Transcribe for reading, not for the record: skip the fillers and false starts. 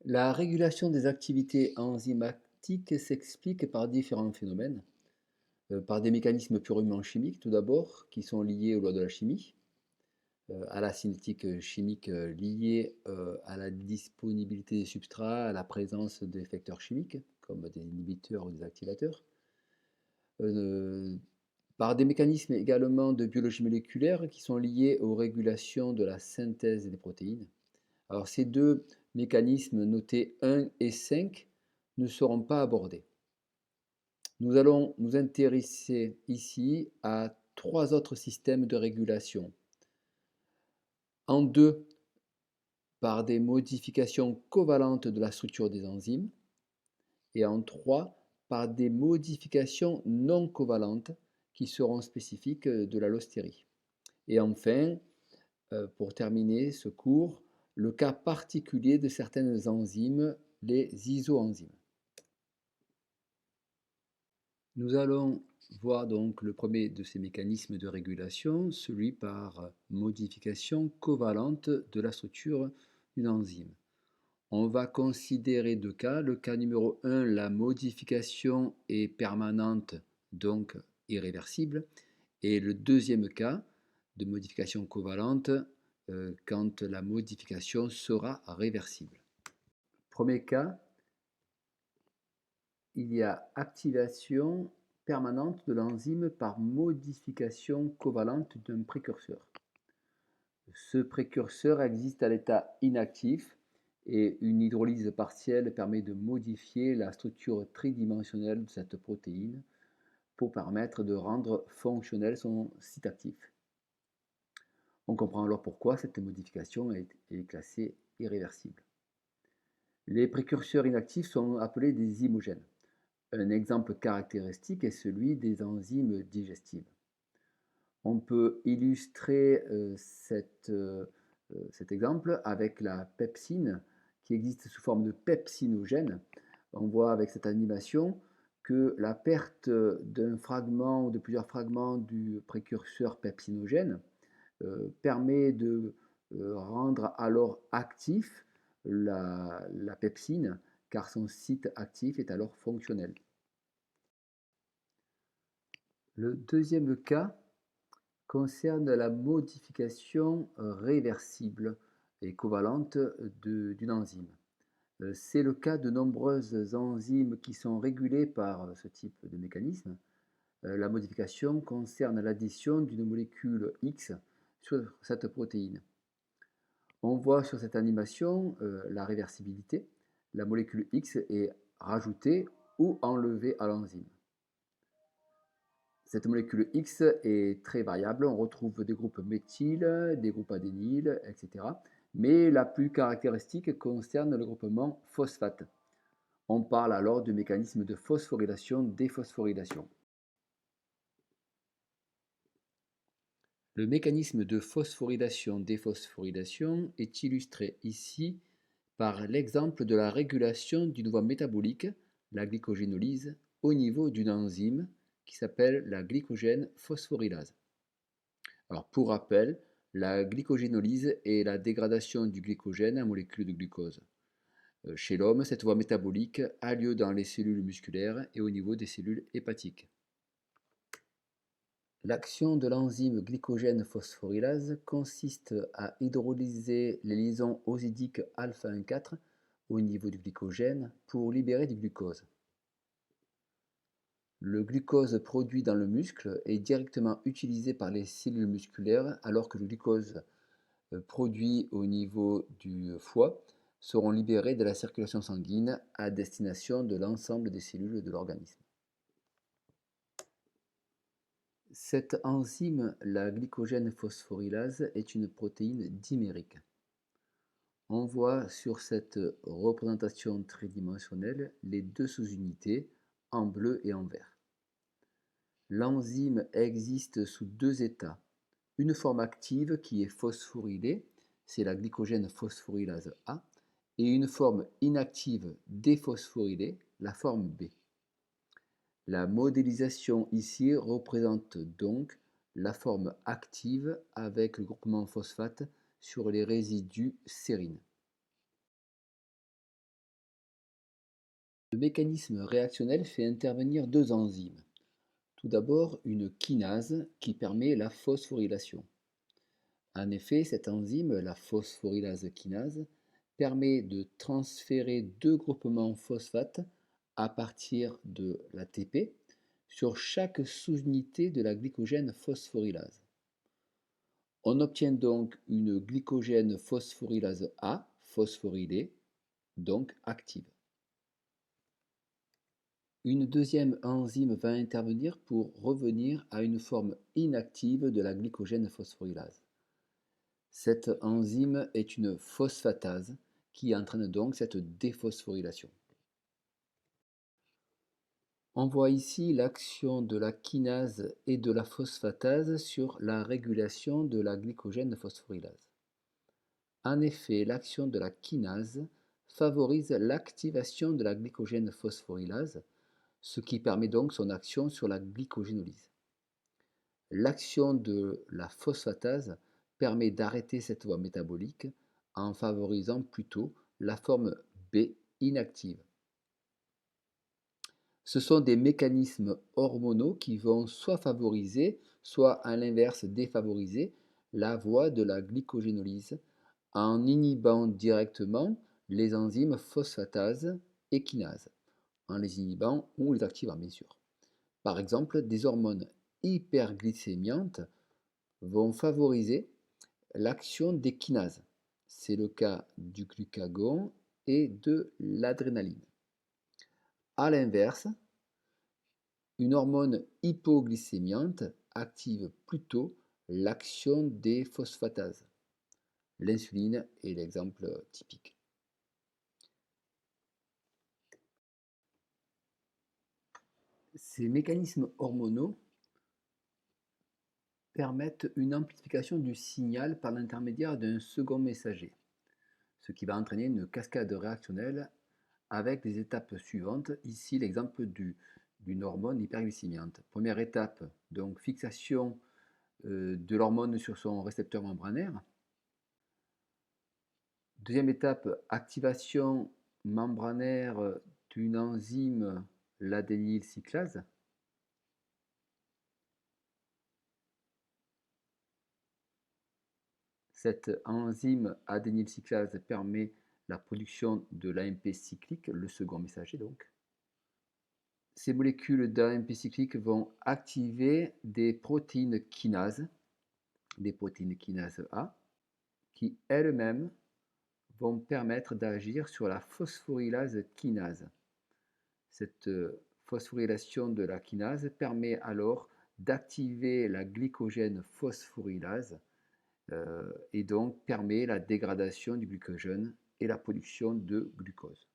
La régulation des activités enzymatiques s'explique par différents phénomènes. Par des mécanismes purement chimiques tout d'abord, qui sont liés aux lois de la chimie, à la cinétique chimique liée à la disponibilité des substrats, à la présence d'effecteurs chimiques, comme des inhibiteurs ou des activateurs. Euh, Par des mécanismes également de biologie moléculaire qui sont liés aux régulations de la synthèse des protéines. Alors ces deux mécanismes notés 1 et 5 ne seront pas abordés. Nous allons nous intéresser ici à trois autres systèmes de régulation. En deux, par des modifications covalentes de la structure des enzymes. Et en trois, par des modifications non covalentes qui seront spécifiques de l'allostérie. Et enfin, pour terminer ce cours, le cas particulier de certaines enzymes, les isoenzymes. Nous allons voir donc le premier de ces mécanismes de régulation, celui par modification covalente de la structure d'une enzyme. On va considérer deux cas. Le cas numéro 1, la modification est permanente, donc irréversible. Et le deuxième cas de modification covalente, quand la modification sera réversible. Premier cas, il y a activation permanente de l'enzyme par modification covalente d'un précurseur. Ce précurseur existe à l'état inactif et une hydrolyse partielle permet de modifier la structure tridimensionnelle de cette protéine pour permettre de rendre fonctionnel son site actif. On comprend alors pourquoi cette modification est classée irréversible. Les précurseurs inactifs sont appelés des imogènes. Un exemple caractéristique est celui des enzymes digestives. On peut illustrer cet exemple avec la pepsine qui existe sous forme de pepsinogène. On voit avec cette animation que la perte d'un fragment ou de plusieurs fragments du précurseur pepsinogène permet de rendre alors actif la pepsine car son site actif est alors fonctionnel. Le deuxième cas concerne la modification réversible et covalente d'une enzyme. C'est le cas de nombreuses enzymes qui sont régulées par ce type de mécanisme. La modification concerne l'addition d'une molécule X sur cette protéine. On voit sur cette animation la réversibilité. La molécule X est rajoutée ou enlevée à l'enzyme. Cette molécule X est très variable, on retrouve des groupes méthyl, des groupes adényl, etc. Mais la plus caractéristique concerne le groupement phosphate. On parle alors du mécanisme de phosphorylation-déphosphorylation. Le mécanisme de phosphorylation-déphosphorylation est illustré ici par l'exemple de la régulation d'une voie métabolique, la glycogénolyse, au niveau d'une enzyme qui s'appelle la glycogène phosphorylase. Alors pour rappel, la glycogénolyse est la dégradation du glycogène en molécules de glucose. Chez l'homme, cette voie métabolique a lieu dans les cellules musculaires et au niveau des cellules hépatiques. L'action de l'enzyme glycogène phosphorylase consiste à hydrolyser les liaisons osidiques alpha 1,4 au niveau du glycogène pour libérer du glucose. Le glucose produit dans le muscle est directement utilisé par les cellules musculaires alors que le glucose produit au niveau du foie seront libérés de la circulation sanguine à destination de l'ensemble des cellules de l'organisme. Cette enzyme, la glycogène phosphorylase, est une protéine dimérique. On voit sur cette représentation tridimensionnelle les deux sous-unités, en bleu et en vert. L'enzyme existe sous deux états. Une forme active qui est phosphorylée, c'est la glycogène phosphorylase A, et une forme inactive déphosphorylée, la forme B. La modélisation ici représente donc la forme active avec le groupement phosphate sur les résidus sérine. Le mécanisme réactionnel fait intervenir deux enzymes. Tout d'abord, une kinase qui permet la phosphorylation. En effet, cette enzyme, la phosphorylase kinase, permet de transférer deux groupements phosphate à partir de l'ATP sur chaque sous-unité de la glycogène phosphorylase. On obtient donc une glycogène phosphorylase A, phosphorylée, donc active. Une deuxième enzyme va intervenir pour revenir à une forme inactive de la glycogène phosphorylase. Cette enzyme est une phosphatase qui entraîne donc cette déphosphorylation. On voit ici l'action de la kinase et de la phosphatase sur la régulation de la glycogène phosphorylase. En effet, l'action de la kinase favorise l'activation de la glycogène phosphorylase, ce qui permet donc son action sur la glycogénolyse. L'action de la phosphatase permet d'arrêter cette voie métabolique en favorisant plutôt la forme B inactive. Ce sont des mécanismes hormonaux qui vont soit favoriser, soit à l'inverse défavoriser la voie de la glycogénolyse en inhibant directement les enzymes phosphatase et kinase, en les inhibant ou les activant bien sûr. Par exemple, des hormones hyperglycémiantes vont favoriser l'action des kinases. C'est le cas du glucagon et de l'adrénaline. A l'inverse, une hormone hypoglycémiante active plutôt l'action des phosphatases. L'insuline est l'exemple typique. Ces mécanismes hormonaux permettent une amplification du signal par l'intermédiaire d'un second messager, ce qui va entraîner une cascade réactionnelle avec les étapes suivantes. Ici, l'exemple d'une hormone hyperglycémiante. Première étape, donc fixation de l'hormone sur son récepteur membranaire. Deuxième étape, activation membranaire d'une enzyme, l'adénylcyclase. Cette enzyme adénylcyclase permet la production de l'AMP cyclique, le second messager donc. Ces molécules d'AMP cyclique vont activer des protéines kinases A, qui elles-mêmes vont permettre d'agir sur la phosphorylase kinase. Cette phosphorylation de la kinase permet alors d'activer la glycogène phosphorylase et donc permet la dégradation du glucogène et la production de glucose.